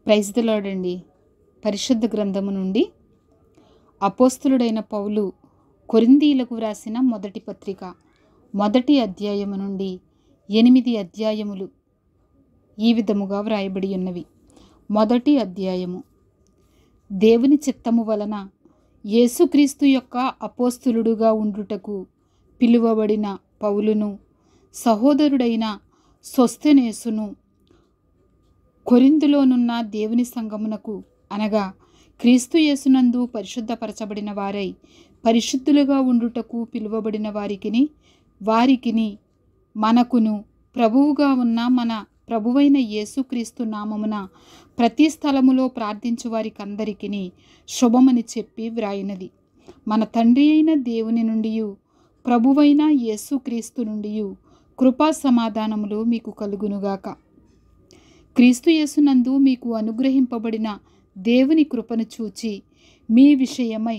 Praise the lord అండి. పరిశుద్ధ గ్రంథము నుండి అపోస్తులుడైన పౌలు కొరింథీయులకు వ్రాసిన మొదటి పత్రిక మొదటి అధ్యాయము నుండి 8 అధ్యాయములు ఈ విధముగా వ్రాయబడి ఉన్నవి. మొదటి అధ్యాయము. దేవుని చిత్తము వలన యేసుక్రీస్తు యొక్క అపోస్తులుడుగా ఉండుటకు పిలువబడిన పౌలును, సహోదరుడైన సొస్తెనేసును, కొరింథులోనున్న దేవుని సంఘమునకు అనగా క్రీస్తు యేసునందు పరిశుద్ధపరచబడిన వారై పరిశుద్ధులుగా ఉండుటకు పిలువబడిన వారికిని మనకును ప్రభువుగా ఉన్న మన ప్రభువైన యేసుక్రీస్తు నామమున ప్రతి స్థలములో ప్రార్థించు వారికందరికిని శుభమని చెప్పి వ్రాయినది. మన తండ్రి అయిన దేవుని నుండియు ప్రభువైన యేసుక్రీస్తు నుండియు కృపా సమాధానములు మీకు కలుగునుగాక. క్రీస్తు యేసునందు మీకు అనుగ్రహింపబడిన దేవుని కృపను చూచి మీ విషయమై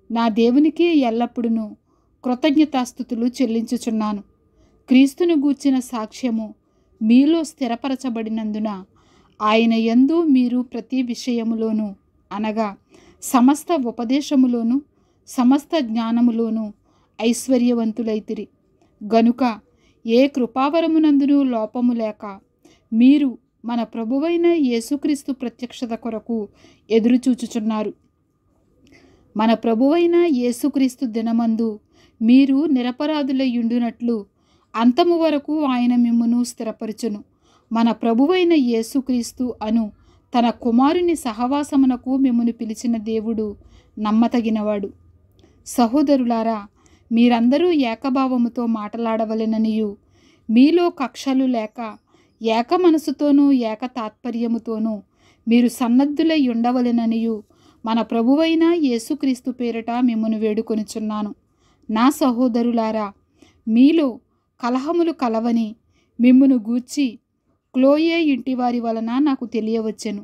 నా దేవునికి ఎల్లప్పుడూ కృతజ్ఞతాస్తుతులు చెల్లించుచున్నాను. క్రీస్తును గూర్చిన సాక్ష్యము మీలో స్థిరపరచబడినందున ఆయన యందు మీరు ప్రతి విషయములోనూ అనగా సమస్త ఉపదేశములోను సమస్త జ్ఞానములోనూ ఐశ్వర్యవంతులైతిరి. గనుక ఏ కృపావరమునందును లోపము లేక మీరు మన ప్రభువైన యేసుక్రీస్తు ప్రత్యక్షత కొరకు ఎదురుచూచుచున్నారు. మన ప్రభువైన యేసుక్రీస్తు దినమందు మీరు నిరపరాధులయ్యుండునట్లు అంతము వరకు ఆయన మిమ్మును స్థిరపరచును. మన ప్రభువైన యేసుక్రీస్తు అను తన కుమారుని సహవాసమునకు మిమ్మును పిలిచిన దేవుడు నమ్మతగినవాడు. సహోదరులారా, మీరందరూ ఏకభావముతో మాటలాడవలెననియు మీలో కక్షలు లేక ఏక మనసుతోనూ ఏక తాత్పర్యముతోనూ మీరు సన్నద్ధులై ఉండవలెననియు మన ప్రభువైన యేసుక్రీస్తు పేరిట మిమ్మును వేడుకొనుచున్నాను. నా సహోదరులారా, మీలో కలహములు కలవని మిమ్మును గూర్చి క్లోయే ఇంటివారి వలన నాకు తెలియవచ్చెను.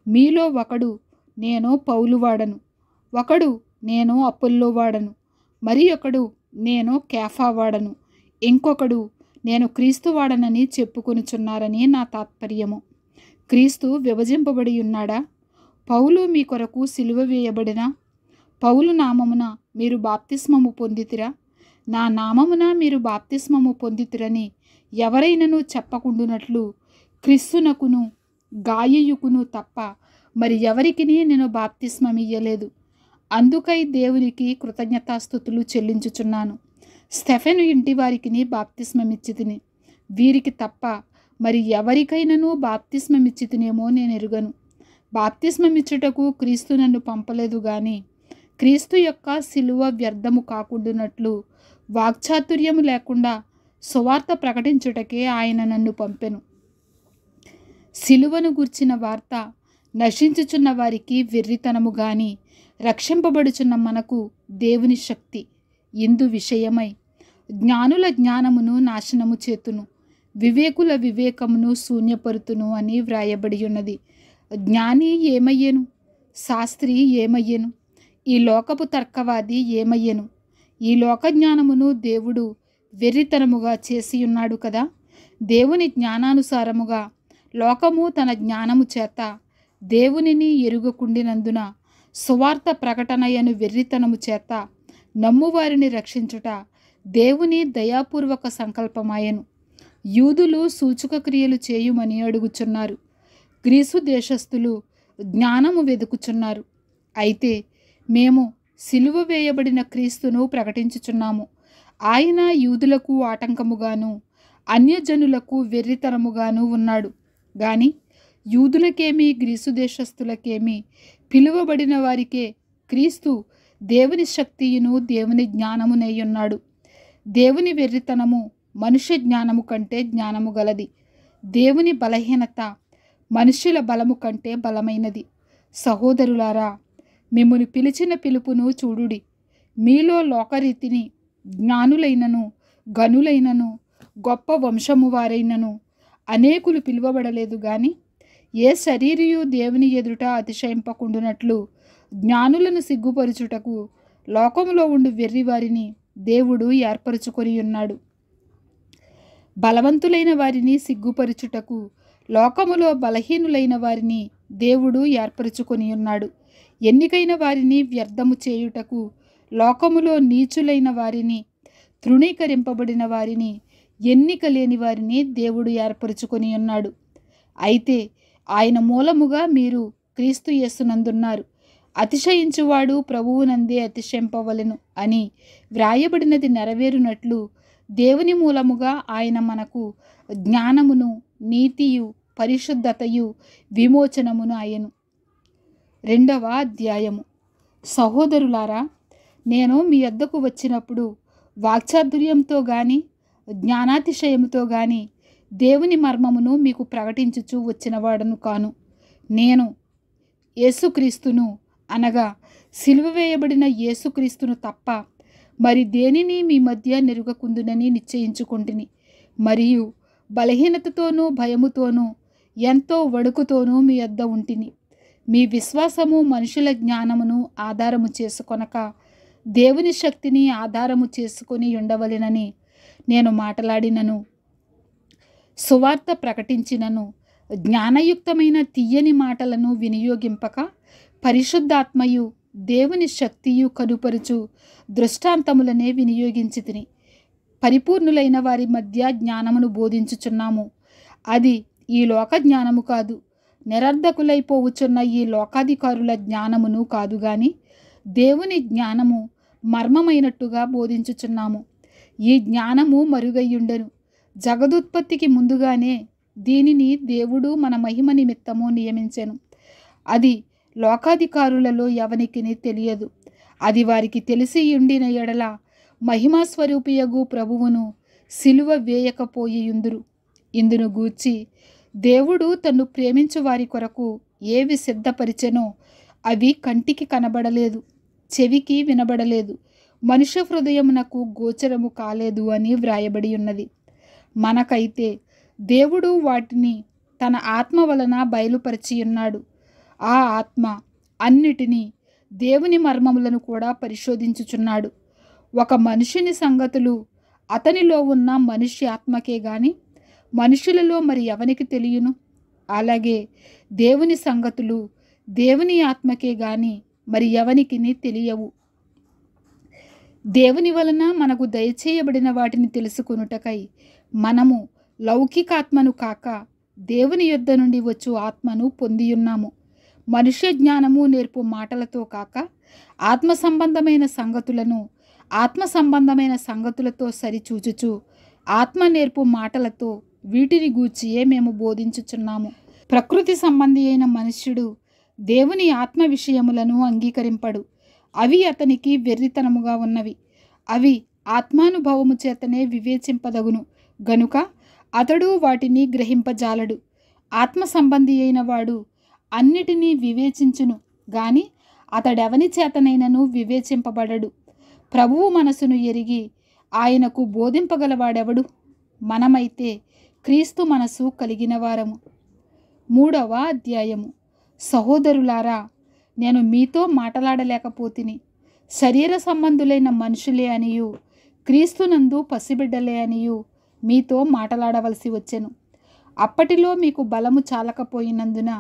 మీలో ఒకడు నేను పౌలువాడను, ఒకడు నేను అపొల్లోవాడను, మరి ఒకడు నేను కేఫావాడను, ఇంకొకడు నేను క్రీస్తువాడనని చెప్పుకొనుచున్నారని నా తాత్పర్యము. క్రీస్తు విభజింపబడి ఉన్నాడా? పౌలు మీ కొరకు సిలువ వేయబడిన పౌలు నామమున మీరు బాప్తిస్మము పొందితిరా? నా నామమున మీరు బాప్తిస్మము పొందితిరని ఎవరైనను చెప్పకుండునట్లు క్రీస్తునకును గాయయుకును తప్ప మరి ఎవరికిని నేను బాప్తిస్మమియ్యలేదు. అందుకై దేవునికి కృతజ్ఞతాస్తుతులు చెల్లించుచున్నాను. స్టెఫెను ఇంటి వారికిని బాప్తిస్మమిచ్చితిని. వీరికి తప్ప మరి ఎవరికైనాను బాప్తిస్మమిచ్చితినేమో నేను ఎరుగను. బాప్తిస్మమిచ్చుటకు క్రీస్తు నన్ను పంపలేదు గాని క్రీస్తు యొక్క సిలువ వ్యర్థము కాకుండానట్లు వాక్చాతుర్యము లేకుండా సువార్త ప్రకటించుటకే ఆయన నన్ను పంపెను. సిలువను గూర్చిన వార్త నశించుచున్న వారికి వెర్రితనము గాని రక్షింపబడుచున్న మనకు దేవుని శక్తి. ఇందు విషయమై జ్ఞానుల జ్ఞానమును నాశనము చేతును, వివేకుల వివేకమును శూన్యపరుతును అని వ్రాయబడి ఉన్నది. జ్ఞాని ఏమయ్యెను? శాస్త్రి ఏమయ్యెను? ఈ లోకపు తర్కవాది ఏమయ్యెను? ఈ లోక జ్ఞానమును దేవుడు వెర్రితనముగా చేసి ఉన్నాడు కదా. దేవుని జ్ఞానానుసారముగా లోకము తన జ్ఞానము చేత దేవునిని ఎరుగకుండినందున సువార్త ప్రకటనయను వెర్రితనము చేత నమ్మువారిని రక్షించుట దేవుని దయాపూర్వక సంకల్పమాయను. యూదులు సూచక క్రియలు చేయుమని అడుగుచున్నారు, గ్రీసు దేశస్థులు జ్ఞానము వెదుకుచున్నారు. అయితే మేము సిలువ వేయబడిన క్రీస్తును ప్రకటించుచున్నాము. ఆయన యూదులకు ఆటంకముగాను అన్యజనులకు వెర్రితనముగాను ఉన్నాడు గాని యూదులకేమి గ్రీసు దేశస్థులకేమి పిలువబడిన వారికే క్రీస్తు దేవుని శక్తియును దేవుని జ్ఞానమునయ్యున్నాడు. దేవుని వెర్రితనము మనుష్య జ్ఞానము కంటే జ్ఞానము గలది. దేవుని బలహీనత మనుష్యుల బలము కంటే బలమైనది. సహోదరులారా, మిమ్మును పిలిచిన పిలుపును చూడుడి. మీలో లోకరీతిని జ్ఞానులైనను గనులైనను గొప్ప వంశము వారైనను అనేకులు పిలువబడలేదు గాని ఏ శరీరియు దేవుని ఎదుట అతిశయింపకుండునట్లు జ్ఞానులను సిగ్గుపరుచుటకు లోకములో ఉండు వెర్రివారిని దేవుడు ఏర్పరచుకొని ఉన్నాడు. బలవంతులైన వారిని సిగ్గుపరుచుటకు లోకములో బలహీనులైన వారిని దేవుడు ఏర్పరచుకొని ఉన్నాడు. ఎన్నికైన వారిని వ్యర్థము చేయుటకు, లోకములో నీచులైన వారిని, తృణీకరింపబడిన వారిని, ఎన్నిక లేని వారిని దేవుడు ఏర్పరచుకొని ఉన్నాడు. అయితే ఆయన మూలముగా మీరు క్రీస్తు యేసునందున్నారు. అతిశయించువాడు ప్రభువునందే అతిశయింపవలెను అని వ్రాయబడినది నెరవేరునట్లు దేవుని మూలముగా ఆయన మనకు జ్ఞానమును, నీతియు, పరిశుద్ధతయు, విమోచనమును అయ్యెను. 2వ అధ్యాయము. సహోదరులారా, నేను మీ యొద్దకు వచ్చినప్పుడు వాక్చాతుర్యంతో గాని జ్ఞానాతిశయముతో గాని దేవుని మర్మమును మీకు ప్రకటించుచు వచ్చినవాడను కాను. నేను యేసుక్రీస్తును, అనగా సిలువ వేయబడిన యేసుక్రీస్తును తప్ప మరి దేనిని మీ మధ్య నెరుగకుందునని నిశ్చయించుకొంటిని. మరియు బలహీనతతోనూ భయముతోనూ ఎంతో వణుకుతోనూ మీ యొద్ద ఉంటిని. మీ విశ్వాసము మనుషుల జ్ఞానమును ఆధారము చేసుకొనక దేవుని శక్తిని ఆధారము చేసుకొని ఉండవలెనని నేను మాటలాడినను, సువార్త ప్రకటించినను, జ్ఞానయుక్తమైన తీయని మాటలను వినియోగింపక పరిశుద్ధాత్మయు దేవుని శక్తియు కనుపరుచు దృష్టాంతములనే వినియోగించితిని. పరిపూర్ణులైన వారి మధ్య జ్ఞానమును బోధించుచున్నాము. అది ఈ లోక జ్ఞానము కాదు, నిరర్ధకులైపోవుచున్న ఈ లోకాధికారుల జ్ఞానమును కాదు గాని దేవుని జ్ఞానము మర్మమైనట్టుగా బోధించుచున్నాము. ఈ జ్ఞానము మరుగయ్యుండెను. జగదుత్పత్తికి ముందుగానే దీనిని దేవుడు మన మహిమ నిమిత్తము నియమించెను. అది లోకాధికారులలో ఎవనికిని తెలియదు. అది వారికి తెలిసి ఉండిన ఎడల మహిమాస్వరూపియగు ప్రభువును సిలువ వేయకపోయియుందురు. ఇందును గూర్చి దేవుడు తన్ను ప్రేమించు వారి కొరకు ఏవి సిద్ధపరిచెనో అవి కంటికి కనబడలేదు, చెవికి వినబడలేదు, మనుష్య హృదయమునకు గోచరము కాలేదు అని వ్రాయబడి ఉన్నది. మనకైతే దేవుడు వాటిని తన ఆత్మ వలన బయలుపరిచి ఉన్నాడు. ఆ ఆత్మ అన్నిటినీ, దేవుని మర్మములను కూడా పరిశోధించుచున్నాడు. ఒక మనుషుని సంగతులు అతనిలో ఉన్న మనిషి ఆత్మకే గాని మనుషులలో మరి ఎవనికి తెలియను? అలాగే దేవుని సంగతులు దేవుని ఆత్మకే గాని మరి ఎవనికిని తెలియవు. దేవుని వలన మనకు దయచేయబడిన వాటిని తెలుసుకొనుటకై మనము లౌకికాత్మను కాక దేవుని యొద్ద నుండి వచ్చు ఆత్మను పొందియున్నాము. మనుష్య జ్ఞానము నేర్పు మాటలతో కాక ఆత్మ సంబంధమైన సంగతులను ఆత్మ సంబంధమైన సంగతులతో సరిచూచుచు ఆత్మ నేర్పు మాటలతో వీటిని గూర్చియే మేము బోధించుచున్నాము. ప్రకృతి సంబంధి అయిన మనుష్యుడు దేవుని ఆత్మ విషయములను అంగీకరింపడు. అవి అతనికి వెర్రితనముగా ఉన్నవి. అవి ఆత్మానుభవము చేతనే వివేచింపదగును గనుక అతడు వాటిని గ్రహింపజాలడు. ఆత్మ సంబంధి అయిన వాడు అన్నిటినీ వివేచించును గాని అతడెవని చేతనైనను వివేచింపబడడు. ప్రభువు మనసును ఎరిగి ఆయనకు బోధింపగలవాడెవడు? మనమైతే క్రీస్తు మనసు కలిగిన వారము. 3వ అధ్యాయము. సహోదరులారా, నేను మీతో మాటలాడలేకపోతిని. శరీర సంబంధులైన మనుషులే అనియు క్రీస్తునందు పసిబిడ్డలే అనియు మీతో మాటలాడవలసి వచ్చెను. అప్పటిలో మీకు బలము చాలకపోయినందున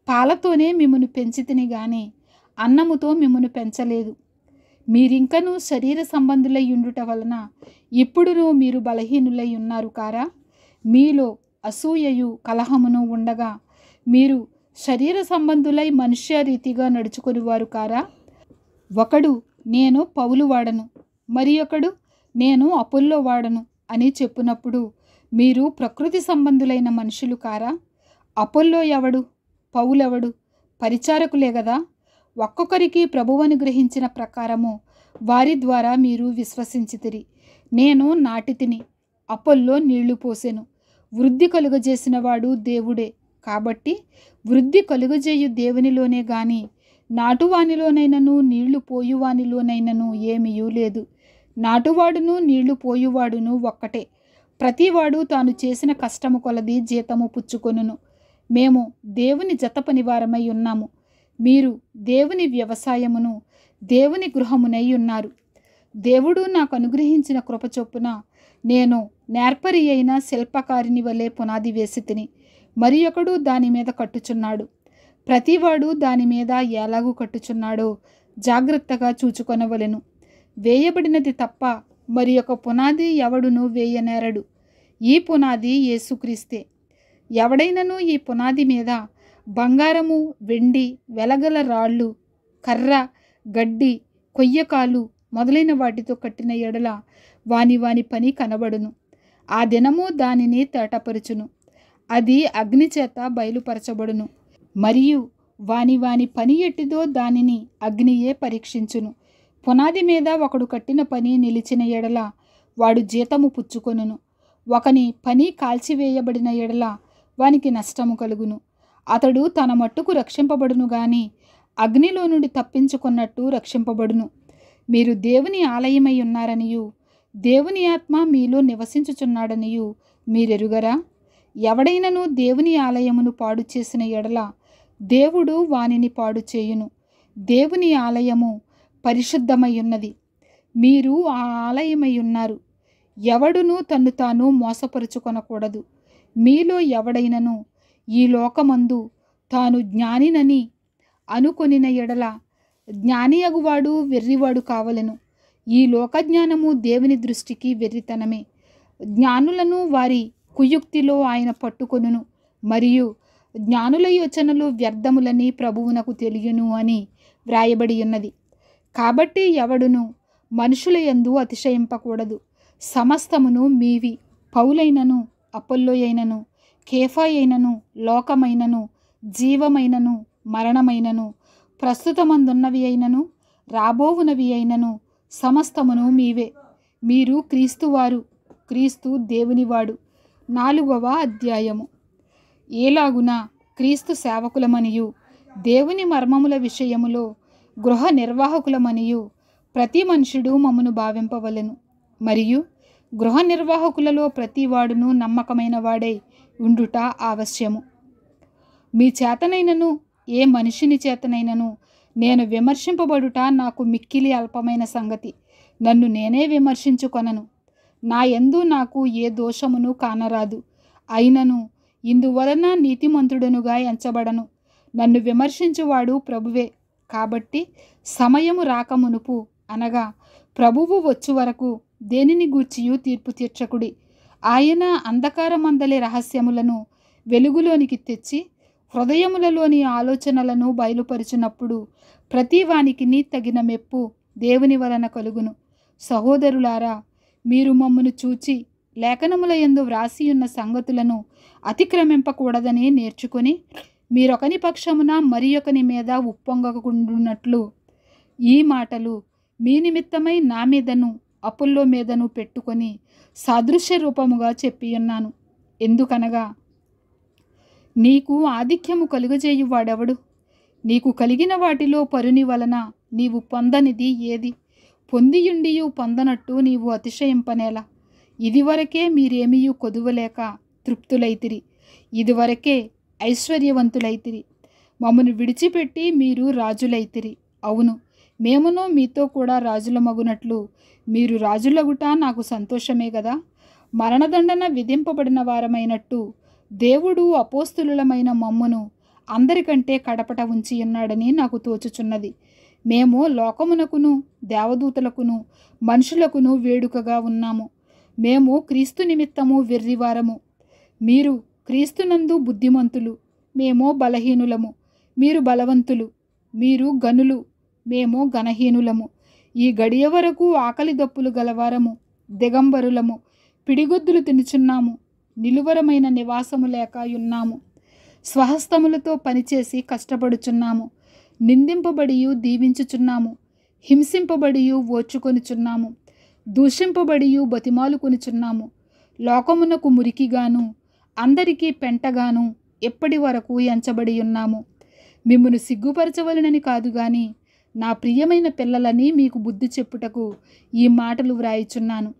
పాలతోనే మిమ్మును పెంచితిని గాని అన్నముతో మిమ్మును పెంచలేదు. మీరింకనూ శరీర సంబంధులై ఉండుట వలన ఇప్పుడును మీరు బలహీనులై ఉన్నారు కారా? మీలో అసూయయు కలహమును ఉండగా మీరు శరీర సంబంధులై మనుష్య రీతిగా నడుచుకునివారు కారా? ఒకడు నేను పౌలు వాడను, మరి ఒకడు నేను అపొల్లో వాడను అని చెప్పునప్పుడు మీరు ప్రకృతి సంబంధులైన మనుషులు కారా? అపొల్లో ఎవడు? పౌలెవడు? పరిచారకులే గదా. ఒక్కొక్కరికి ప్రభువు అనుగ్రహించిన ప్రకారము వారి ద్వారా మీరు విశ్వసించితిరి. నేను నాటితిని, అపొల్లో నీళ్లు పోసెను. వృద్ధి కలుగజేసిన వాడు దేవుడే. కాబట్టి వృద్ధి కలుగజేయు దేవునిలోనే గాని నాటువానిలోనైనను నీళ్లు పోయువానిలోనైనను ఏమీయూ లేదు. నాటువాడును నీళ్లు పోయువాడును ఒక్కటే. ప్రతివాడు తాను చేసిన కష్టము కొలది జీతము పుచ్చుకొనును. మేము దేవుని జతపనివారమై ఉన్నాము. మీరు దేవుని వ్యవసాయమును దేవుని గృహమునై ఉన్నారు. దేవుడు నాకు అనుగ్రహించిన కృప చొప్పున నేను నేర్పరి అయిన శిల్పకారిని వలె పునాది వేసి తిని మరి ఒకడు దాని మీద కట్టుచున్నాడు. ప్రతివాడు దాని మీద ఎలాగూ కట్టుచున్నాడో జాగ్రత్తగా చూచుకొనవలెను. వేయబడినది తప్ప మరి ఒక పునాది ఎవడును వేయనేరడు. ఈ పునాది యేసుక్రీస్తే. ఎవడైనను ఈ పునాది మీద బంగారము, వెండి, వెలగల రాళ్ళు, కర్ర, గడ్డి, కొయ్యకాలు మొదలైన వాటితో కట్టిన ఎడల వాని పని కనబడును. ఆ దినము దానిని తేటపరుచును. అది అగ్ని చేత బయలుపరచబడును. మరియు వాని పని ఎట్టిదో దానిని అగ్నియే పరీక్షించును. పునాది మీద ఒకడు కట్టిన పని నిలిచిన ఎడల వాడు జీతము పుచ్చుకొనును. ఒకని పని కాల్చివేయబడిన ఎడల వానికి నష్టము కలుగును. అతడు తన మట్టుకు రక్షింపబడును గాని అగ్నిలో నుండి తప్పించుకున్నట్టు రక్షింపబడును. మీరు దేవుని ఆలయమై ఉన్నారనియు దేవుని ఆత్మ మీలో నివసించుచున్నాడనియు మీరెరుగరా? ఎవడైనను దేవుని ఆలయమును పాడు చేసిన ఎడల దేవుడు వానిని పాడు చేయును. దేవుని ఆలయము పరిశుద్ధమై ఉన్నది, మీరు ఆ ఆలయమై ఉన్నారు. ఎవడును తన్ను తాను మోసపరుచుకొనకూడదు. మీలో ఎవడైనను ఈ లోకమందు తాను జ్ఞానినని అనుకొనిన ఎడల జ్ఞాని అగువాడు వెర్రివాడు కావలెను. ఈ లోకజ్ఞానము దేవుని దృష్టికి వెర్రితనమే. జ్ఞానులను వారి కుయుక్తిలో ఆయన పట్టుకొనును. మరియు జ్ఞానుల యోచనలు వ్యర్థములని ప్రభువునకు తెలియను అని వ్రాయబడి ఉన్నది. కాబట్టి ఎవడును మనుషుల యందు అతిశయింపకూడదు. సమస్తమును మీవి. పౌలైనను, అపొల్లోయైనను, కేఫా అయినను, లోకమైనను, జీవమైనను, మరణమైనను, ప్రస్తుతమందున్నవి అయినను, రాబోవునవి అయినను సమస్తమును మీవే. మీరు క్రీస్తువారు, క్రీస్తు దేవునివాడు. 4వ అధ్యాయము. ఏలాగున క్రీస్తు సేవకులమనియు దేవుని మర్మముల విషయములో గృహ నిర్వాహకులమనియు ప్రతి మనుషుడు మమ్మను భావింపవలెను. మరియు గృహ నిర్వాహకులలో ప్రతివాడును నమ్మకమైన వాడై ఉండుట ఆవశ్యము. మీ చేతనైనను ఏ మనిషిని చేతనైనను నేను విమర్శింపబడుట నాకు మిక్కిలి అల్పమైన సంగతి. నన్ను నేనే విమర్శించుకొనను. నా యందు నాకు ఏ దోషమును కానరాదు. అయినను ఇందువలన నీతిమంతుడనుగా ఎంచబడను. నన్ను విమర్శించువాడు ప్రభువే. కాబట్టి సమయము రాకమునుపు, అనగా ప్రభువు వచ్చు వరకు దేనిని గూర్చియు తీర్పు తీర్చకుడి. ఆయన అంధకారమందలి రహస్యములను వెలుగులోనికి తెచ్చి హృదయములలోని ఆలోచనలను బయలుపరిచినప్పుడు ప్రతి వానికిని తగిన మెప్పు దేవుని వలన కలుగును. సహోదరులారా, మీరు మమ్మను చూచి లేఖనముల యందు వ్రాసియున్న సంగతులను అతిక్రమింపకూడదని నేర్చుకొని మీరొకని పక్షమున మరి ఒకని మీద ఉప్పొంగకుండునట్లు ఈ మాటలు మీ నిమిత్తమై నా మీదను అపుల్లో మీదను పెట్టుకొని సాదృశ్య రూపముగా చెప్పియున్నాను. ఎందుకనగా నీకు ఆధిక్యము కలుగజేయువాడెవడు? నీకు కలిగిన వాటిలో పరుని వలన నీవు పొందనిది ఏది? పొందియుండియు పొందనట్టు నీవు అతిశయింపనేలా? ఇదివరకే మీరేమియు కొదువలేక తృప్తులైతిరి. ఇదివరకే ఐశ్వర్యవంతులైతిరి. మమ్మను విడిచిపెట్టి మీరు రాజులైతిరి. అవును, మేమును మీతో కూడా రాజులమగునట్లు మీరు రాజులగుట నాకు సంతోషమే గదా. మరణదండన విధింపబడిన వారమైనట్టు దేవుడు అపోస్తులులమైన మమ్మును అందరికంటే కడపట ఉంచి ఉన్నాడని నాకు తోచుచున్నది. మేము లోకమునకును దేవదూతలకును మనుషులకును వేడుకగా ఉన్నాము. మేము క్రీస్తు నిమిత్తము వెర్రివారము. మీరు క్రీస్తునందు బుద్ధిమంతులు. మేము బలహీనులము. మీరు బలవంతులు. మీరు గనులు. మేము ఘనహీనులము. ఈ గడియ వరకు ఆకలి దప్పులు గలవారము, దిగంబరులము, పిడిగొద్దులు తినుచున్నాము, నిలువరమైన నివాసము లేక ఉన్నాము. స్వహస్తములతో పనిచేసి కష్టపడుచున్నాము. నిందింపబడియు దీవించుచున్నాము. హింసింపబడియు ఓర్చుకొనుచున్నాము. దూషింపబడియు బతిమాలుకొనుచున్నాము. లోకమునకు మురికిగాను అందరికీ పెంటగాను ఎప్పటి వరకు ఎంచబడి ఉన్నాము. మిమ్మును సిగ్గుపరచవలనని కాదు గాని నా ప్రియమైన పిల్లలని మీకు బుద్ధి చెప్పుటకు ఈ మాటలు వ్రాయిచున్నాను.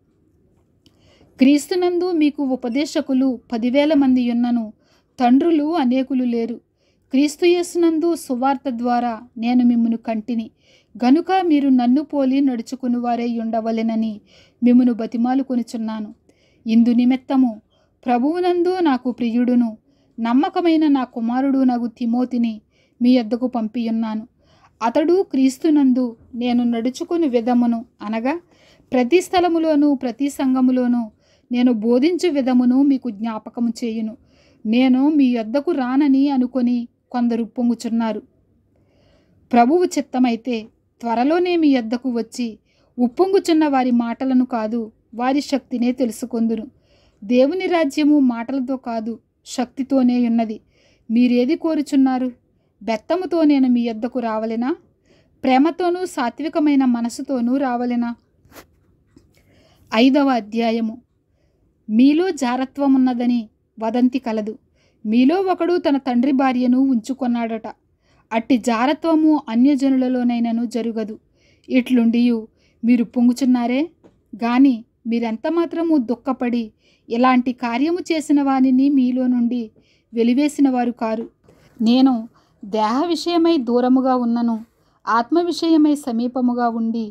క్రీస్తునందు మీకు ఉపదేశకులు 10,000 మంది ఉన్నను తండ్రులు అనేకులు లేరు. క్రీస్తు యేసునందు సువార్త ద్వారా నేను మిమ్మును కంటిని గనుక మీరు నన్ను పోలి నడుచుకునివారై ఉండవలెనని మిమ్మును బతిమాలుకొనుచున్నాను. ఇందు నిమిత్తము ప్రభువునందు నాకు ప్రియుడును నమ్మకమైన నా కుమారుడు నగు తిమోతిని మీ యొద్దకు పంపియున్నాను. అతడు క్రీస్తునందు నేను నడుచుకుని విధమును అనగా ప్రతి స్థలములోనూ ప్రతి సంఘములోనూ నేను బోధించు విధమును మీకు జ్ఞాపకము చేయును. నేను మీ యొద్దకు రానని అనుకొని కొందరు ఉప్పొంగుచున్నారు. ప్రభువు చిత్తమైతే త్వరలోనే మీ యొద్దకు వచ్చి ఉప్పొంగుచున్న వారి మాటలను కాదు, వారి శక్తినే తెలుసుకొందును. దేవుని రాజ్యము మాటలతో కాదు, శక్తితోనే ఉన్నది. మీరేది కోరుచున్నారు? బెత్తముతో నేను మీ యొద్దకు రావలెనా? ప్రేమతోనూ సాత్వికమైన మనసుతోనూ రావలెనా? 5వ అధ్యాయము. మీలో జారత్వమున్నదని వదంతి కలదు. మీలో ఒకడు తన తండ్రి భార్యను ఉంచుకొన్నాడట. అట్టి జారత్వము అన్యజనులలోనైనను జరుగదు. ఇట్లుండియు మీరు పొంగుచున్నారే గాని మీరెంత మాత్రము దుఃఖపడి ఇలాంటి కార్యము చేసిన వానిని మీలో నుండి వెలివేసిన వారు కారు. నేను దేహ విషయమై దూరముగా ఉన్నను, ఆత్మ విషయమై సమీపముగా ఉండి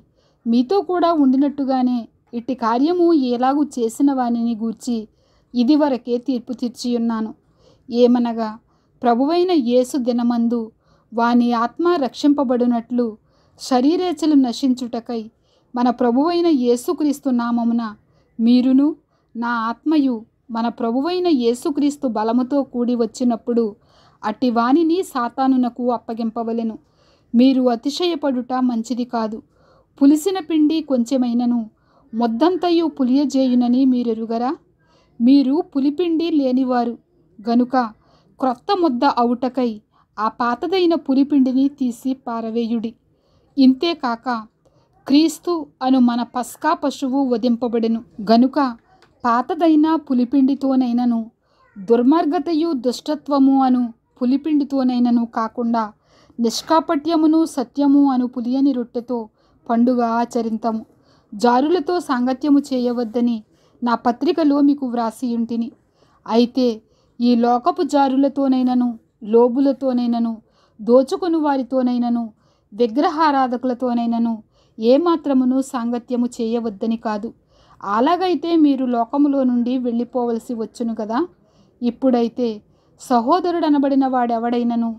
మీతో కూడా ఉండినట్టుగానే ఇట్టి కార్యము ఎలాగూ చేసిన వానిని గూర్చి ఇదివరకే తీర్పు తీర్చియున్నాను. ఏమనగా ప్రభువైన యేసు దినమందు వాని ఆత్మ రక్షింపబడినట్లు శరీరేచ్ఛలు నశించుటకై మన ప్రభువైన యేసుక్రీస్తు నామమున మీరును నా ఆత్మయు మన ప్రభువైన యేసుక్రీస్తు బలముతో కూడి వచ్చినప్పుడు అట్టి వానిని సాతానునకు అప్పగింపవలెను. మీరు అతిశయపడుట మంచిది కాదు. పులిసిన పిండి కొంచెమైనను మొద్దంతయు పులియజేయునని మీరెరుగరా? మీరు పులిపిండి లేనివారు గనుక క్రొత్త ముద్ద అవుటకై ఆ పాతదైన పులిపిండిని తీసి పారవేయుడి. ఇంతేకాక క్రీస్తు అను మన పస్కా పశువు వధింపబడెను గనుక పాతదైన పులిపిండితోనైనను దుర్మార్గతయు దుష్టత్వము అను పులిపిండితోనైనను కాకుండా నిష్కాపట్యమును సత్యము అను పులియని రొట్టెతో పండుగ ఆచరింతము. జారులతో సాంగత్యము చేయవద్దని నా పత్రికలో మీకు వ్రాసియుంటిని. అయితే ఈ లోకపు జారులతోనైనను లోబులతోనైనను దోచుకుని వారితోనైనను విగ్రహారాధకులతోనైనను ఏమాత్రమును సాంగత్యము చేయవద్దని కాదు. అలాగైతే మీరు లోకములో నుండి వెళ్ళిపోవలసి వచ్చును కదా. ఇప్పుడైతే సహోదరుడనబడిన వాడెవడైనను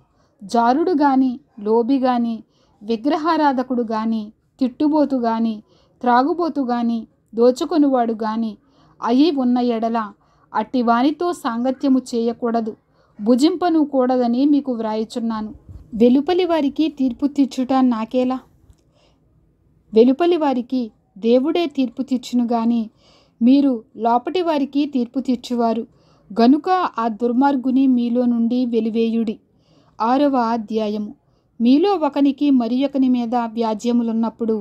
జారుడు గాని లోబి గాని విగ్రహారాధకుడు గాని తిట్టుబోతు గాని త్రాగుబోతు గాని దోచుకొనివాడు గాని అయి ఉన్న ఎడల అట్టి వానితో సాంగత్యము చేయకూడదు, భుజింపను కూడదని మీకు వ్రాయుచున్నాను. వెలుపలి వారికి తీర్పు తీర్చుట నాకేలా? వెలుపలి వారికి దేవుడే తీర్పు తీర్చును గాని మీరు లోపటి వారికి తీర్పు తీర్చువారు గనుక ఆ దుర్మార్గుని మీలో నుండి వెలివేయుడి. 6వ అధ్యాయము. మీలో ఒకనికి మరి ఒకని మీద వ్యాజ్యములున్నప్పుడు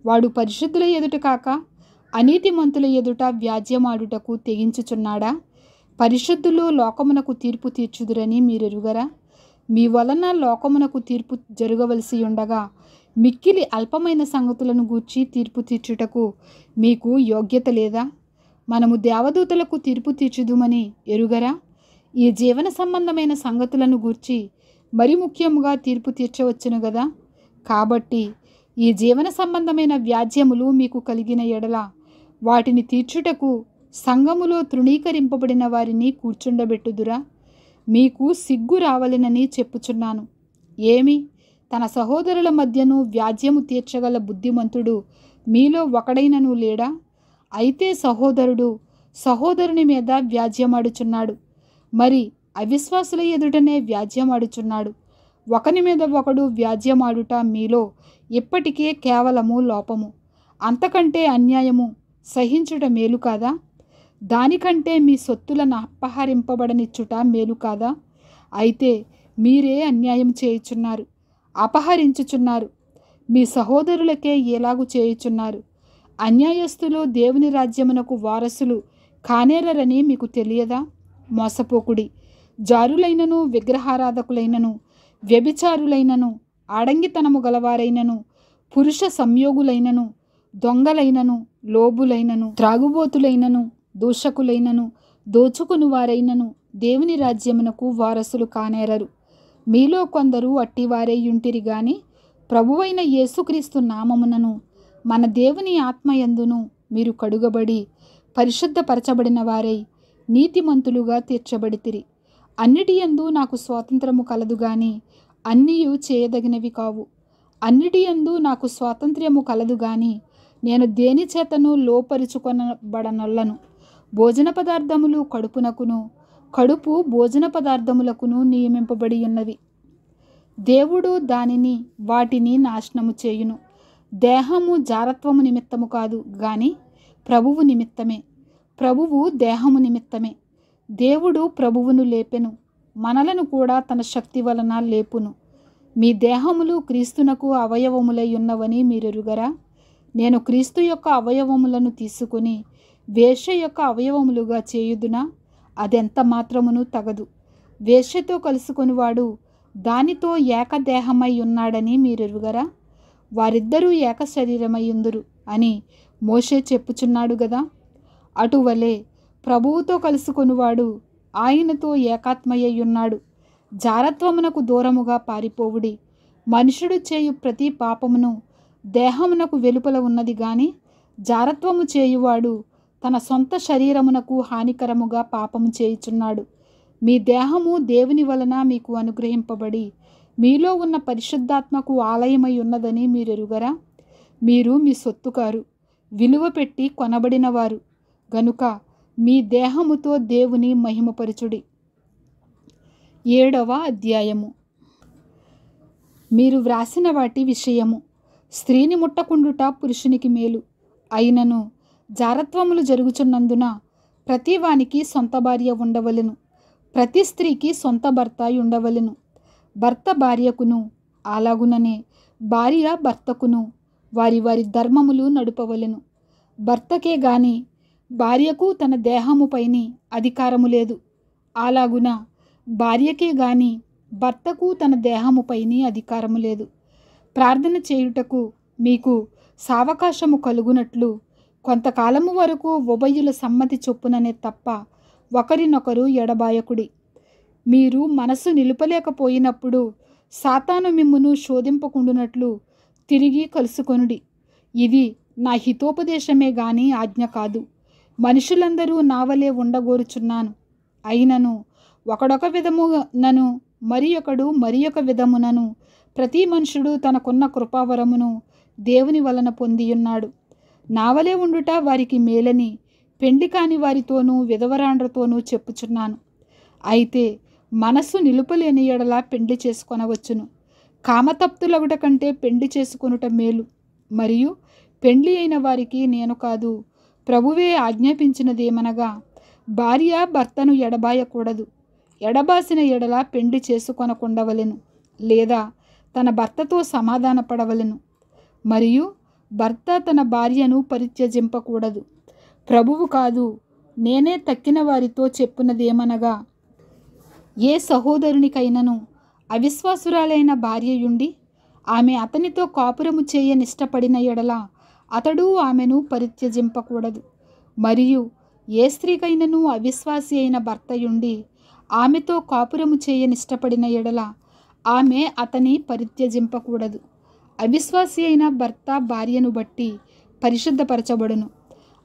వాడు పరిశుద్ధుల ఎదుట కాక అనీతిమంతుల ఎదుట వ్యాజ్యమాడుటకు తెగించుచున్నాడా? పరిశుద్ధులు లోకమునకు తీర్పు తీర్చుదురని మీరెరుగరా? మీ వలన లోకమునకు తీర్పు జరగవలసి ఉండగా మిక్కిలి అల్పమైన సంగతులను గూర్చి తీర్పు తీర్చుటకు మీకు యోగ్యత లేదా? మనము దేవదూతలకు తీర్పు తీర్చుదుమని ఎరుగరా? ఈ జీవన సంబంధమైన సంగతులను గూర్చి మరి ముఖ్యముగా తీర్పు తీర్చవచ్చును గదా. కాబట్టి ఈ జీవన సంబంధమైన వ్యాజ్యములు మీకు కలిగిన ఎడల వాటిని తీర్చుటకు సంఘములో తృణీకరింపబడిన వారిని కూర్చుండబెట్టుదురా? మీకు సిగ్గు రావలెనని చెప్పుచున్నాను. ఏమి, తన సహోదరుల మధ్యను వ్యాజ్యము తీర్చగల బుద్ధిమంతుడు మీలో ఒకడైనను లేడా? అయితే సహోదరుడు సహోదరుని మీద వ్యాజ్యమాడుచున్నాడు, మరి అవిశ్వాసుల ఎదుటనే వ్యాజ్యమాడుచున్నాడు. ఒకని మీద ఒకడు వ్యాజ్యమాడుట మీలో ఇప్పటికే కేవలము లోపము. అంతకంటే అన్యాయము సహించుట మేలు కాదా? దానికంటే మీ సొత్తులను అపహరింపబడనిచ్చుట మేలు కాదా? అయితే మీరే అన్యాయం చేయుచున్నారు, అపహరించుచున్నారు, మీ సహోదరులకే ఎలాగు చేయుచున్నారు. అన్యాయస్తులు దేవుని రాజ్యమునకు వారసులు కానేరని మీకు తెలియదా? మోసపోకుడి. జారులైనను విగ్రహారాధకులైనను వ్యభిచారులైనను ఆడంగితనము గలవారైనను పురుష సంయోగులైనను దొంగలైనను లోబులైనను త్రాగుబోతులైనను దూషకులైనను దోచుకుని వారైనను దేవుని రాజ్యమునకు వారసులు కానేరరు. మీలో కొందరు అట్టివారై యుంటిరి గాని ప్రభువైన యేసుక్రీస్తు నామమునను మన దేవుని ఆత్మయందును మీరు కడుగబడి పరిశుద్ధపరచబడిన వారై నీతిమంతులుగా తీర్చబడితిరి. అన్నిటి యందు నాకు స్వాతంత్రము కలదు గాని అన్నియు చేయదగినవి కావు. అన్నిటి యందు నాకు స్వాతంత్ర్యము కలదు గాని నేను దేని చేతను లోపరుచుకొనబడనొల్లను. భోజన పదార్థములు కడుపునకును, కడుపు భోజన పదార్థములకును నియమింపబడి ఉన్నవి. దేవుడు వాటిని నాశనము చేయును. దేహము జారత్వము నిమిత్తము కాదు గాని ప్రభువు నిమిత్తమే. ప్రభువు దేహము నిమిత్తమే. దేవుడు ప్రభువును లేపెను, మనలను కూడా తన శక్తి వలన లేపును. మీ దేహములు క్రీస్తునకు అవయవములై ఉన్నవని మీరెరుగరా? నేను క్రీస్తు యొక్క అవయవములను తీసుకుని వేశ్య యొక్క అవయవములుగా చేయుదునా? అదెంత మాత్రమును తగదు. వేశ్యతో కలుసుకొనివాడు దానితో ఏకదేహమై ఉన్నాడని మీరెరుగరా? వారిద్దరూ ఏక శరీరమై ఉందురు అని మోషే చెప్పుచున్నాడు గదా. అటువలే ప్రభువుతో కలుసుకొనివాడు ఆయనతో ఏకాత్మయ్య ఉన్నాడు. జారత్వమునకు దూరముగా పారిపోవుడి. మనుషుడు చేయు ప్రతి పాపమును దేహమునకు వెలుపల ఉన్నది గాని జారత్వము చేయువాడు తన సొంత శరీరమునకు హానికరముగా పాపము చేయుచున్నాడు. మీ దేహము దేవుని వలన మీకు అనుగ్రహింపబడి మీలో ఉన్న పరిశుద్ధాత్మకు ఆలయమై ఉన్నదని మీరెరుగరా? మీరు మీ సొత్తు కారు, విలువ పెట్టి కొనబడినవారు గనుక మీ దేహముతో దేవుని మహిమపరచుడి. 7వ అధ్యాయము. మీరు వ్రాసిన వాటి విషయము. స్త్రీని ముట్టకుండుట పురుషునికి మేలు. అయినను జారత్వములు జరుగుచున్నందున ప్రతి వానికి సొంత భార్య ఉండవలెను, ప్రతి స్త్రీకి సొంత భర్త ఉండవలెను. భర్త భార్యకును, అలాగుననే భార్య భర్తకును వారి వారి ధర్మములు నడుపవలెను. భర్తకే గాని భార్యకు తన దేహముపైని అధికారము లేదు. అలాగున భార్యకే గాని భర్తకు తన దేహముపైని అధికారము లేదు. ప్రార్థన చేయుటకు మీకు సావకాశము కలుగునట్లు కొంతకాలము వరకు ఉభయుల సమ్మతి చొప్పుననే తప్ప ఒకరినొకరు ఎడబాయకుడి. మీరు మనసు నిలుపలేకపోయినప్పుడు సాతాను మిమ్మును శోధింపకుండునట్లు తిరిగి కలుసుకొనుడి. ఇది నా హితోపదేశమే గాని ఆజ్ఞ కాదు. మనుషులందరూ నావలే ఉండగోరుచున్నాను. అయినను ఒకడొక విధమునను మరి ఒక విధమునను ప్రతి మనుషుడు తనకున్న కృపావరమును దేవుని వలన పొందియున్నాడు. నావలే ఉండుట వారికి మేలని పెండ్లి కాని వారితోనూ విధవరాండ్రతోనూ చెప్పుచున్నాను. అయితే మనస్సు నిలుపలేని ఎడల పెండ్లి చేసుకొనవచ్చును. కామతప్తులగుట కంటే పెండ్లి చేసుకొనుట మేలు. మరియు పెండ్లి అయిన వారికి నేను కాదు, ప్రభువే ఆజ్ఞాపించినదేమనగా, భార్య భర్తను ఎడబాయకూడదు. ఎడబాసిన ఎడల పెండ్లి చేసుకొనకుండవలెను, లేదా తన భర్తతో సమాధానపడవలెను. మరియు భర్త తన భార్యను పరిత్యజింపకూడదు. ప్రభువు కాదు, నేనే తక్కిన వారితో చెప్పున్నదేమనగా, ఏ సహోదరునికైనను అవిశ్వాసురాలైన భార్యయుండి ఆమె అతనితో కాపురము చేయనిష్టపడిన ఎడల అతడు ఆమెను పరిత్యజింపకూడదు. మరియు ఏ స్త్రీకైనను అవిశ్వాసి అయిన భర్తయుండి ఆమెతో కాపురము చేయనిష్టపడిన ఎడల ఆమె అతని పరిత్యజింపకూడదు. అవిశ్వాసి అయిన భర్త భార్యను బట్టి పరిశుద్ధపరచబడును.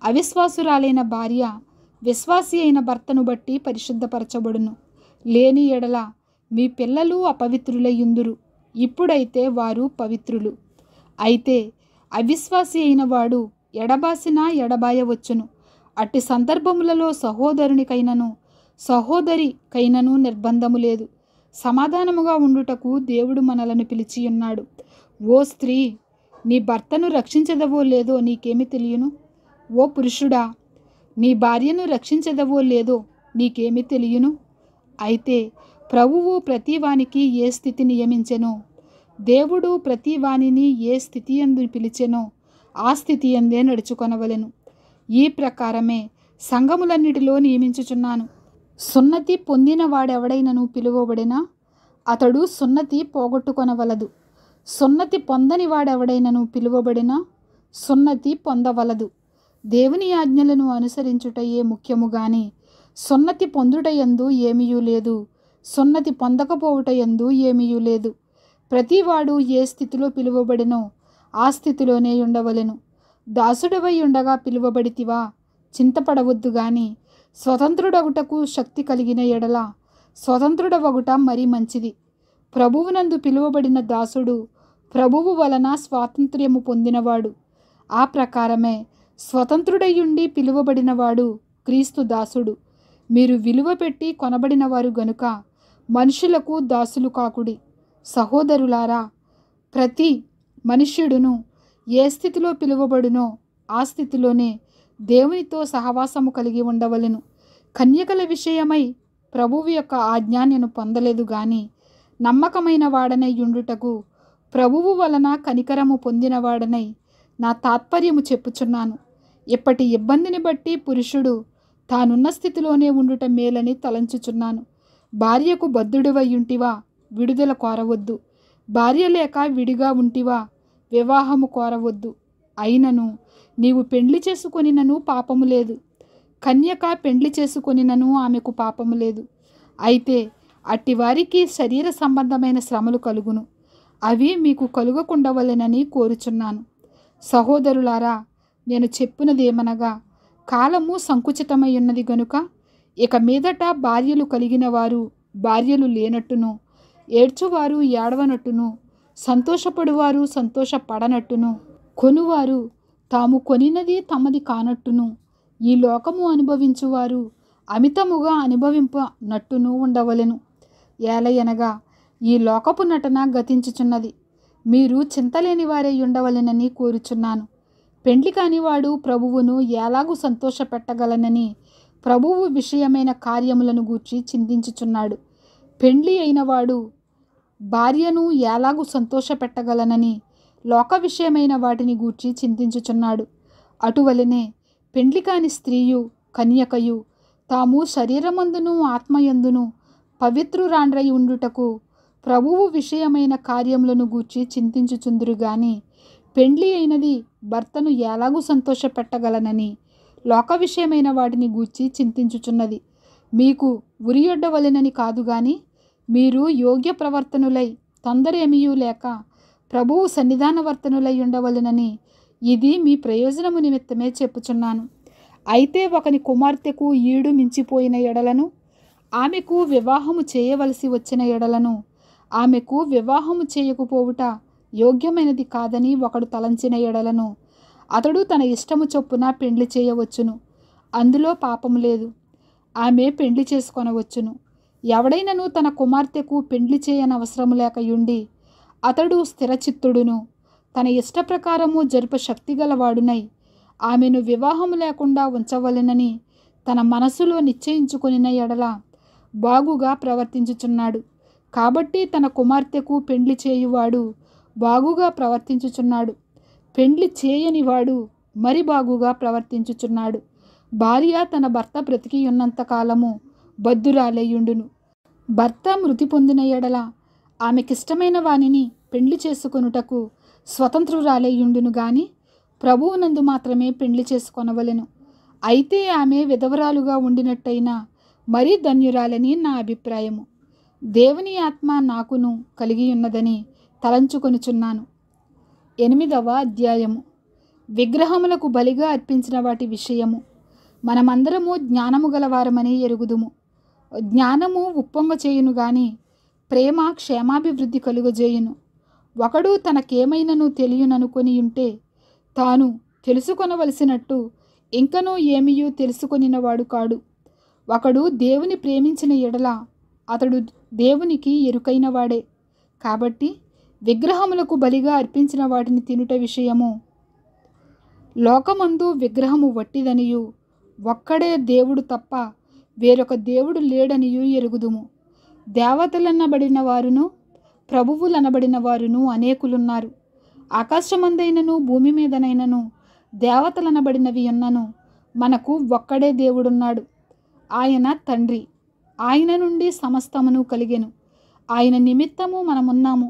అవిశ్వాసురాలైన భార్య విశ్వాసి అయిన భర్తను బట్టి పరిశుద్ధపరచబడును. లేని ఎడల మీ పిల్లలు అపవిత్రులయ్యుందురు, ఇప్పుడైతే వారు పవిత్రులు. అయితే అవిశ్వాసి అయిన వాడు ఎడబాసినా ఎడబాయవచ్చును. అట్టి సందర్భములలో సహోదరునికైనను సహోదరికైనను నిర్బంధము లేదు. సమాధానముగా ఉండుటకు దేవుడు మనలను పిలిచియున్నాడు. ఓ స్త్రీ, నీ భర్తను రక్షించదవో లేదో నీకేమి తెలియను? ఓ పురుషుడా, నీ భార్యను రక్షించదవో లేదో నీకేమి తెలియను? అయితే ప్రభువు ప్రతివానికి ఏ స్థితి నియమించెనో, దేవుడు ప్రతివానిని ఏ స్థితి యందు పిలిచెనో ఆ స్థితి యందే నడుచుకొనవలెను. ఈ ప్రకారమే సంఘములన్నిటిలో నియమించుచున్నాను. సున్నతి పొందిన వాడెవడైనను పిలువబడినా అతడు సున్నతి పోగొట్టుకొనవలదు. సున్నతి పొందని వాడెవడైనను పిలువబడినా సున్నతి పొందవలదు. దేవుని ఆజ్ఞలను అనుసరించుటయే ముఖ్యము గాని సున్నతి పొందుటయందు ఏమీయూ లేదు, సున్నతి పొందకపోవుటయందు ఏమీయూ లేదు. ప్రతివాడు ఏ స్థితిలో పిలువబడినో ఆ స్థితిలోనే ఉండవలెను. దాసుడవై ఉండగా పిలువబడితివా, చింతపడవద్దు గాని స్వతంత్రుడగుటకు శక్తి కలిగిన ఎడల స్వతంత్రుడవగుట మరీ మంచిది. ప్రభువునందు పిలువబడిన దాసుడు ప్రభువు వలన స్వాతంత్ర్యము పొందినవాడు. ఆ ప్రకారమే స్వతంత్రుడయుండి పిలువబడినవాడు క్రీస్తు దాసుడు. మీరు విలువ పెట్టి కొనబడినవారు గనుక మనుషులకు దాసులు కాకుడి. సహోదరులారా, ప్రతి మనుష్యుడును ఏ స్థితిలో పిలువబడునో ఆ స్థితిలోనే దేవునితో సహవాసము కలిగి ఉండవలెను. కన్యకల విషయమై ప్రభువు యొక్క ఆజ్ఞ నేను పొందలేదు గాని నమ్మకమైన వాడనై యుండుటకు ప్రభువు వలన కనికరము పొందినవాడనై నా తాత్పర్యము చెప్పుచున్నాను. ఇప్పటి ఇబ్బందిని బట్టి పురుషుడు తానున్న స్థితిలోనే ఉండుట మేలని తలంచుచున్నాను. భార్యకు బద్ధుడివై ఉంటివా, విడుదల కోరవద్దు. భార్య లేక విడిగా ఉంటివా, వివాహము కోరవద్దు. అయినను నీవు పెండ్లి చేసుకొనినను పాపము లేదు, కన్యక పెండ్లి చేసుకొనినను ఆమెకు పాపము లేదు. అయితే అట్టివారికి శరీర సంబంధమైన శ్రమలు కలుగును, అవి మీకు కలుగకుండవలెనని కోరుచున్నాను. సహోదరులారా, నేను చెప్పునదేమనగా, కాలము సంకుచితమై ఉన్నది గనుక ఇక మీదట భార్యలు కలిగిన వారు భార్యలు లేనట్టును, ఏడ్చువారు ఏడవనట్టును, సంతోషపడువారు సంతోషపడనట్టును, కొనువారు తాము కొనినది తమది కానట్టును, ఈ లోకము అనుభవించువారు అమితముగా అనుభవింపనట్టును ఉండవలెను. ఏలయనగా ఈ లోకపు నటన గతించుచున్నది. మీరు చింతలేని వారై ఉండవలెనని కోరుచున్నాను. పెండ్లి కానివాడు ప్రభువును ఎలాగూ సంతోషపెట్టగలనని ప్రభువు విషయమైన కార్యములను గూర్చి చింతించుచున్నాడు. పెండ్లి అయినవాడు భార్యను ఎలాగూ సంతోషపెట్టగలనని లోక విషయమైన వాటిని గూర్చి చింతించుచున్నాడు. అటువలనే పెండ్లి కాని స్త్రీయు కన్యకయు తాము శరీరమందును ఆత్మయందును పవిత్రురాండ్రై ఉండుటకు ప్రభువు విషయమైన కార్యములను గూర్చి చింతించుచుందురు గాని పెండ్లి అయినది భర్తను ఎలాగూ సంతోషపెట్టగలనని లోక విషయమైన వాటిని గూర్చి చింతించుచున్నది. మీకు ఉరియొడ్డవలెనని కాదు గాని మీరు యోగ్య ప్రవర్తనులై తొందరేమియూ లేక ప్రభువు సన్నిధానవర్తనులై ఉండవలెనని ఇది మీ ప్రయోజనము నిమిత్తమే చెప్పుచున్నాను. అయితే ఒకని కుమార్తెకు ఈడు మించిపోయిన ఎడలను, ఆమెకు వివాహము చేయవలసి వచ్చిన ఎడలను, ఆమెకు వివాహము చేయకపోవుట యోగ్యమైనది కాదని ఒకడు తలంచిన ఎడలను, అతడు తన ఇష్టము చొప్పున పెండ్లి చేయవచ్చును, అందులో పాపము లేదు. ఆమె పెండ్లి చేసుకొనవచ్చును. ఎవడైనను తన కుమార్తెకు పెండ్లి చేయనవసరము లేకయుండి అతడు స్థిరచిత్తుడును, తన ఇష్టప్రకారము జరుప శక్తిగలవాడునై ఆమెను వివాహము లేకుండా ఉంచవలెనని తన మనసులో నిశ్చయించుకొనిన ఎడల బాగుగా ప్రవర్తించుచున్నాడు. కాబట్టి తన కుమార్తెకు పెండ్లి చేయువాడు బాగుగా ప్రవర్తించుచున్నాడు, పెండ్లి చేయనివాడు మరి బాగుగా ప్రవర్తించుచున్నాడు. భార్య తన భర్త బ్రతికి ఉన్నంత కాలము బద్ధురాలయ్యుండును. భర్త మృతి పొందిన ఎడల ఆమెకిష్టమైన వానిని పెండ్లి చేసుకొనుటకు స్వతంత్రురాలయ్యుండును గాని ప్రభువునందు మాత్రమే పెండ్లి చేసుకొనవలెను. అయితే ఆమె విధవరాలుగా ఉండినట్టయినా మరీ ధన్యురాలని నా అభిప్రాయము. దేవుని ఆత్మ నాకును కలిగి ఉన్నదని తలంచుకొనుచున్నాను. 8వ అధ్యాయము. విగ్రహములకు బలిగా అర్పించిన వాటి విషయము. మనమందరము జ్ఞానము గలవారమని ఎరుగుదుము. జ్ఞానము ఉప్పొంగ చేయును గాని ప్రేమ క్షేమాభివృద్ధి కలుగజేయును. ఒకడు తనకేమైనను తెలియననుకొని ఉంటే తాను తెలుసుకొనవలసినట్టు ఇంకనూ ఏమీయూ తెలుసుకొనినవాడు కాడు. ఒకడు దేవుని ప్రేమించిన ఎడల అతడు దేవునికి ఎరుకైనవాడే. కాబట్టి విగ్రహములకు బలిగా అర్పించిన వాటిని తినుట విషయము, లోకమందు విగ్రహము వట్టిదనియు ఒక్కడే దేవుడు తప్ప వేరొక దేవుడు లేడనియు ఎరుగుదుము. దేవతలనబడిన వారును ప్రభువులనబడిన వారును అనేకులున్నారు. ఆకాశమందైనను భూమి మీదనైనను దేవతలనబడినవి ఉన్నను మనకు ఒక్కడే దేవుడున్నాడు. ఆయన తండ్రి. ఆయన నుండి సమస్తమును కలిగెను. ఆయన నిమిత్తము మనమున్నాము.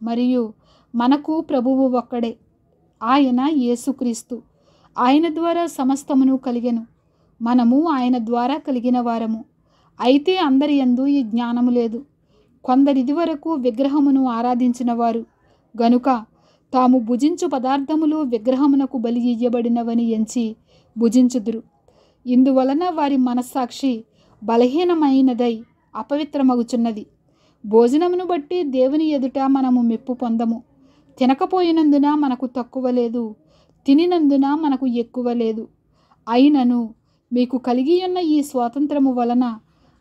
మరియు మనకు ప్రభువు ఒక్కడే, ఆయన యేసుక్రీస్తు. ఆయన ద్వారా సమస్తమును కలిగెను. మనము ఆయన ద్వారా కలిగిన వారము. అయితే అందరి యందు ఈ జ్ఞానము లేదు. కొందరిది వరకు విగ్రహమును ఆరాధించిన వారు గనుక తాము భుజించు పదార్థములు విగ్రహమునకు బలి ఇయ్యబడినవని ఎంచి భుజించుదురు. ఇందువలన వారి మనస్సాక్షి బలహీనమైనదై అపవిత్రమగుచున్నది. భోజనమును బట్టి దేవుని ఎదుట మనము మెప్పు పొందము. తినకపోయినందున మనకు తక్కువ లేదు, తినినందున మనకు ఎక్కువ లేదు. అయినను మీకు కలిగి ఉన్న ఈ స్వాతంత్రము వలన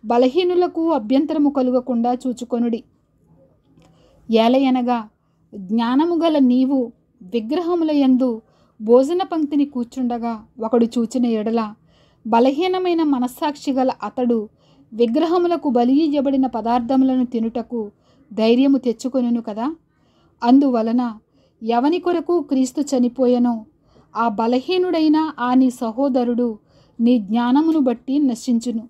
బలహీనులకు అభ్యంతరము కలుగకుండా చూచుకొనుడి. ఏలయనగా జ్ఞానము గల నీవు విగ్రహముల యందు భోజన పంక్తిని కూర్చుండగా ఒకడు చూచిన ఎడల, బలహీనమైన మనస్సాక్షి గల అతడు విగ్రహములకు బలియబడిన పదార్థములను తినుటకు ధైర్యము తెచ్చుకొనును కదా. అందువలన ఎవని కొరకు క్రీస్తు చనిపోయెనో ఆ బలహీనుడైన ఆ నీ సహోదరుడు నీ జ్ఞానమును బట్టి నశించును.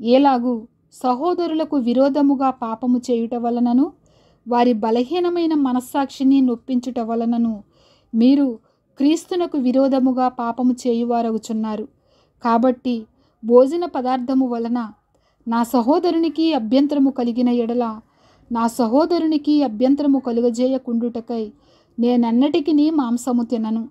ఏలాగు సహోదరులకు విరోధముగా పాపము చేయుట వలనను వారి బలహీనమైన మనస్సాక్షిని నొప్పించుట వలనను మీరు క్రీస్తునకు విరోధముగా పాపము చేయువారగుచున్నారు. కాబట్టి భోజన పదార్థము వలన నా సహోదరునికి అభ్యంతరము కలిగిన ఎడల నా సహోదరునికి అభ్యంతరము కలుగజేయకుండుటకై నేనెన్నటికినీ మాంసము తినను.